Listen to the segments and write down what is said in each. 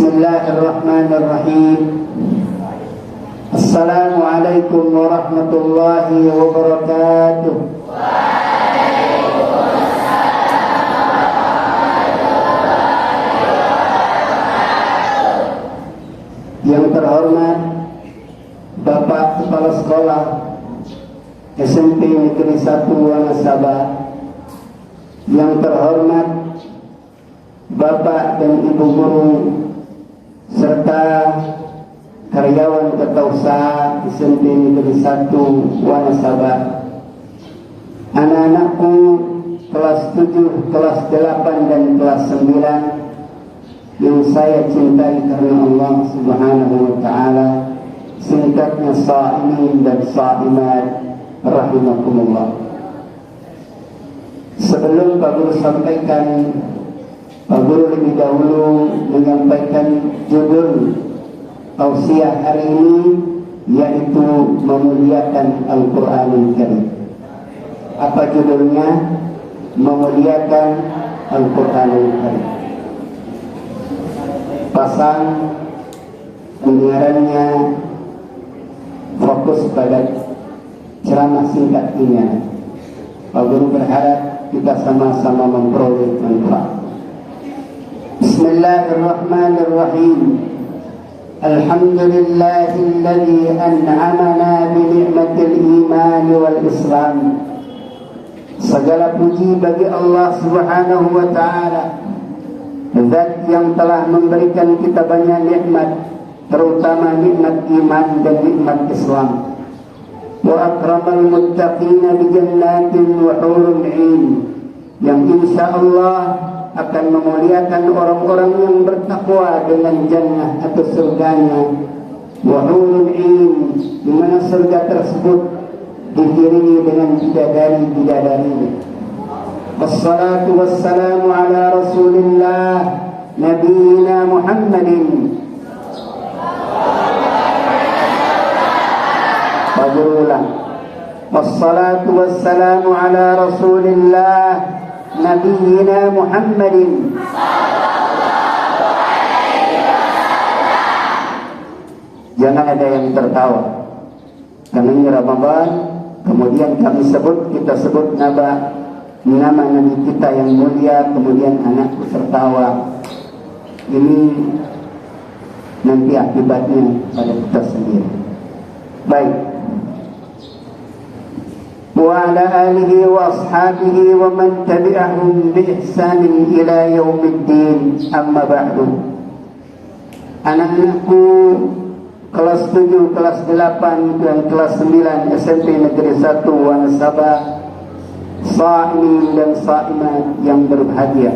Bismillahirrahmanirrahim. Assalamualaikum warahmatullahi wabarakatuh. Yang terhormat Bapak Kepala Sekolah SMP Negeri 1 Wanasaba, yang terhormat Bapak dan Ibu Guru serta karyawan Ketausaha SMP Negeri 1 Wanasaba, anak-anakku kelas 7, kelas 8 dan kelas 9 yang saya cintai karena Allah Subhanahu wa taala, singkatnya shaimin dan shaimat rahimakumullah. Sebelum Pak Guru sampaikan, Pak Guru lebih dahulu menyampaikan judul tausiah hari ini, yaitu memuliakan Al-Quranul Karim. Apa judulnya? Memuliakan Al-Quranul Karim. Pasang pendengarannya fokus pada ceramah singkat ini. Pak Guru berharap kita sama-sama memperoleh manfaat. Bismillahirrahmanirrahim. Alhamdulillahilladzi an'amana bi ni'matil iman wal Islam. Segala puji bagi Allah Subhanahu wa taala, Zat yang telah memberikan kita banyak nikmat, terutama nikmat iman dan nikmat Islam. Wa akramal muttaqina bi jannatin wa hurun 'ain, yang insyaallah akan memuliakan orang-orang yang bertakwa dengan jannah atau surganya. Wa hurun 'ain, di mana surga tersebut diiringi dengan bidadari-bidadari. Wassalatu wassalamu ala Rasulillah Nabiina Muhammadin. Berulang. Wassalatu wassalamu ala Rasulillah Nabiina Muhammadin. Jangan ada yang tertawa. Karena ini Ramadan, kemudian kita sebut nama Nabi kita yang mulia, kemudian anakku tertawa. Ini nanti akibatnya pada kita sendiri. Baik. Wa ala alihi wa ashabihi wa man tabi'ahum bi ihsanin ila yaumiddin, amma ba'du. Anak-anakku kelas 7, kelas 8 dan kelas 9 SMP Negeri 1 Wanasaba, shaimin dan shaimat yang berbahagia.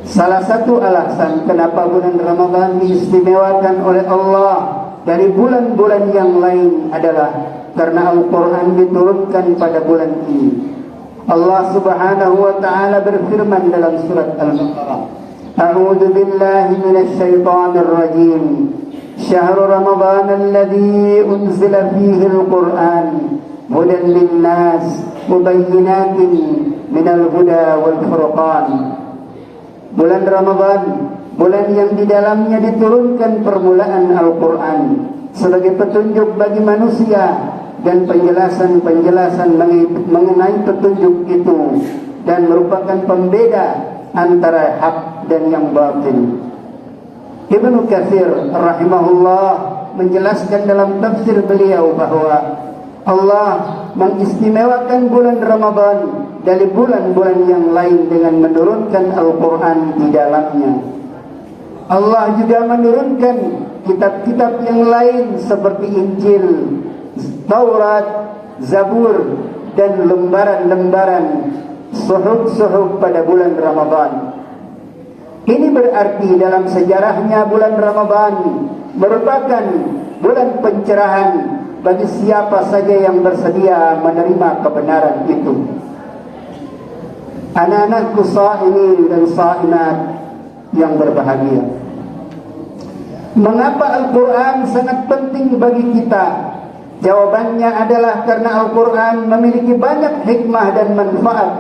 Salah satu alasan kenapa bulan Ramadan diistimewakan oleh Allah dari bulan-bulan yang lain adalah karena Al-Quran diturunkan pada bulan ini. Allah Subhanahu wa ta'ala berfirman dalam surat Al-Baqarah, A'udzu billahi minasy syaithanir rajim. Syahrul Ramadan alladzi unzila fihi al-Qur'an hudan lin-nas mubayyinatin minal huda wal furqan. Bulan Ramadan, bulan yang di dalamnya diturunkan permulaan Al-Quran sebagai petunjuk bagi manusia dan penjelasan-penjelasan mengenai petunjuk itu, dan merupakan pembeda antara hak dan yang batin. Ibnu Katsir rahimahullah menjelaskan dalam tafsir beliau bahwa Allah mengistimewakan bulan Ramadan dari bulan-bulan yang lain dengan menurunkan Al-Quran di dalamnya. Allah juga menurunkan kitab-kitab yang lain seperti Injil, Taurat, Zabur, dan lembaran-lembaran suhuf-suhuf pada bulan Ramadan. Ini berarti dalam sejarahnya bulan Ramadan merupakan bulan pencerahan bagi siapa saja yang bersedia menerima kebenaran itu. Anak-anakku shaimin dan shaimat yang berbahagia, mengapa Al-Quran sangat penting bagi kita? Jawabannya adalah karena Al-Quran memiliki banyak hikmah dan manfaat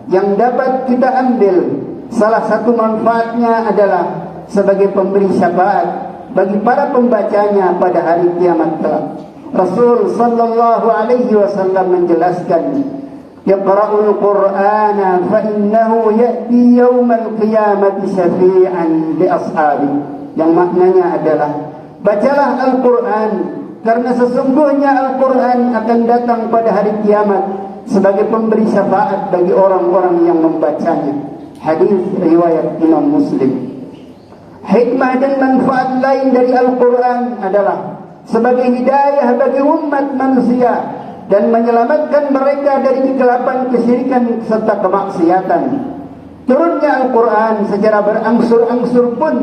yang dapat kita ambil. Salah satu manfaatnya adalah sebagai pemberi syafaat bagi para pembacanya pada hari kiamat kelak. Rasul sallallahu alaihi wasallam menjelaskan, "Iqra'ul Qur'ana fa innahu ya'ti yaumal qiyamati syafi'an li ashabi." Yang maknanya adalah, bacalah Al-Qur'an karena sesungguhnya Al-Qur'an akan datang pada hari kiamat sebagai pemberi syafaat bagi orang-orang yang membacanya. Hadis riwayat Imam Muslim. Hikmah dan manfaat lain dari Al-Quran adalah sebagai hidayah bagi umat manusia dan menyelamatkan mereka dari kegelapan, kesyirikan serta kemaksiatan. Turunnya Al-Quran secara berangsur-angsur pun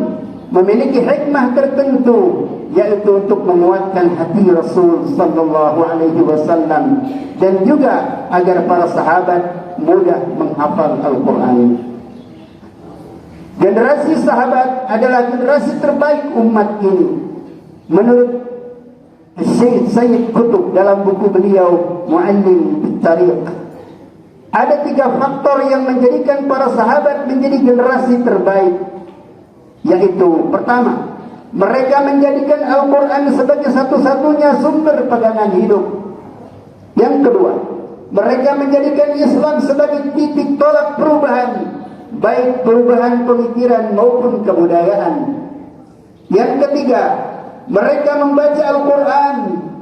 memiliki hikmah tertentu, yaitu untuk menguatkan hati Rasul sallallahu alaihi wasallam dan juga agar para sahabat mudah menghafal Al-Quran. Generasi sahabat adalah generasi terbaik umat ini. Menurut Syekh Sayyid Qutb dalam buku beliau Mu'allim Bit-Tariq, ada 3 faktor yang menjadikan para sahabat menjadi generasi terbaik. Yaitu, pertama, mereka menjadikan Al-Quran sebagai satu-satunya sumber pegangan hidup. Yang kedua, mereka menjadikan Islam sebagai titik tolak perubahan, baik perubahan pemikiran maupun kebudayaan. Yang ketiga, mereka membaca Al-Quran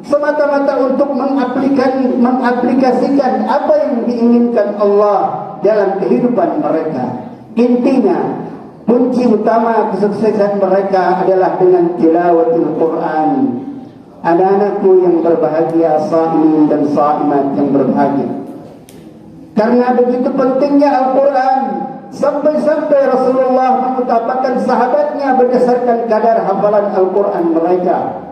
semata-mata untuk mengaplikasikan apa yang diinginkan Allah dalam kehidupan mereka. Intinya, kunci utama kesuksesan mereka adalah dengan tilawatul Quran. Anak-anakku yang berbahagia, sa'imin dan sa'imat yang berbahagia, karena begitu pentingnya Al-Quran, sampai-sampai Rasulullah mengutamakan sahabatnya berdasarkan kadar hafalan Al-Quran mereka.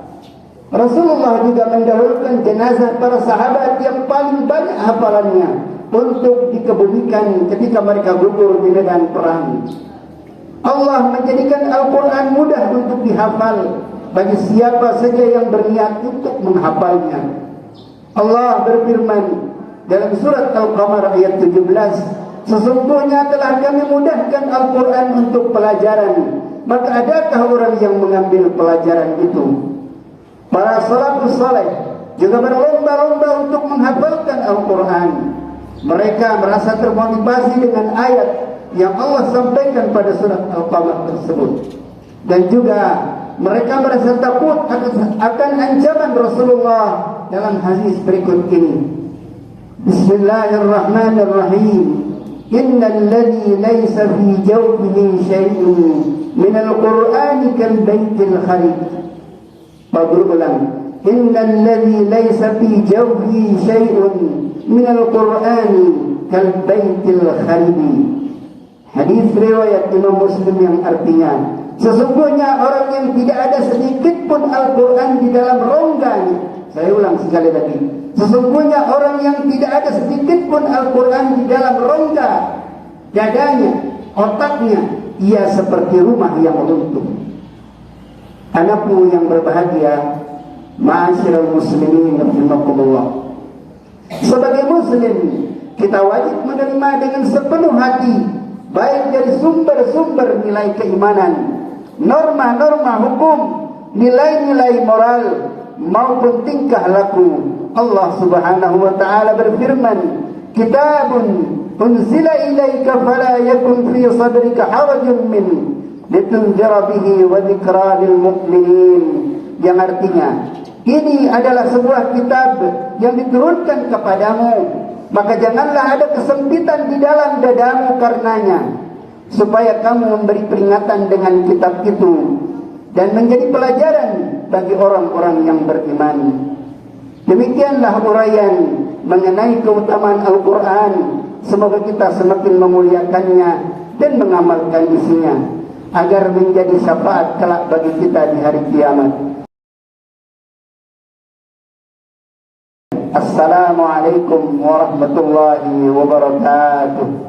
Rasulullah juga mendahulukan jenazah para sahabat yang paling banyak hafalannya untuk dikebumikan ketika mereka gugur di medan perang. Allah menjadikan Al-Quran mudah untuk dihafal bagi siapa saja yang berniat untuk menghafalnya. Allah berfirman dalam surat Al-Qamar ayat 17, "Sesungguhnya telah kami mudahkan Al-Quran untuk pelajaran, maka adakah orang yang mengambil pelajaran itu?" Para salafus saleh juga berlomba-lomba untuk menghafalkan Al-Quran. Mereka merasa termotivasi dengan ayat yang Allah sampaikan pada surat Al-Qamar tersebut. Dan juga mereka merasa takut akan ancaman Rasulullah dalam hadis berikut ini. Bismillahirrahmanirrahim. Innal ladzi laysa fi jawfihi syai'un minal qur'ani kal baitil kharib. Berulang. Innal ladzi laysa fi jawfihi syai'un minal qur'ani kal baitil kharib. Hadis riwayat Imam Muslim yang artinya, sesungguhnya orang yang tidak ada sedikit pun Al-Quran di dalam rongganya. Saya ulang sekali lagi. Sesungguhnya orang yang tidak ada sedikit pun Al-Quran di dalam rongga dadanya, otaknya, ia seperti rumah yang runtuh. Anakku yang berbahagia, ma'asyiral muslimin rahimakumullah. Sebagai muslim, kita wajib menerima dengan sepenuh hati, baik dari sumber-sumber nilai keimanan, norma-norma hukum, nilai-nilai moral, maupun tingkah laku. Allah subhanahu wa ta'ala berfirman, "Kitabun unzila ilaika fala yakun fi sadrika harajun min litunzira bihi wa dzikra lil mu'minin." Yang artinya, ini adalah sebuah kitab yang diturunkan kepadamu, maka janganlah ada kesempitan di dalam dadamu karenanya, supaya kamu memberi peringatan dengan kitab itu dan menjadi pelajaran bagi orang-orang yang beriman. Demikianlah uraian mengenai keutamaan Al-Quran. Semoga kita semakin memuliakannya dan mengamalkan isinya, agar menjadi syafaat kelak bagi kita di hari kiamat. Assalamualaikum warahmatullahi wabarakatuh.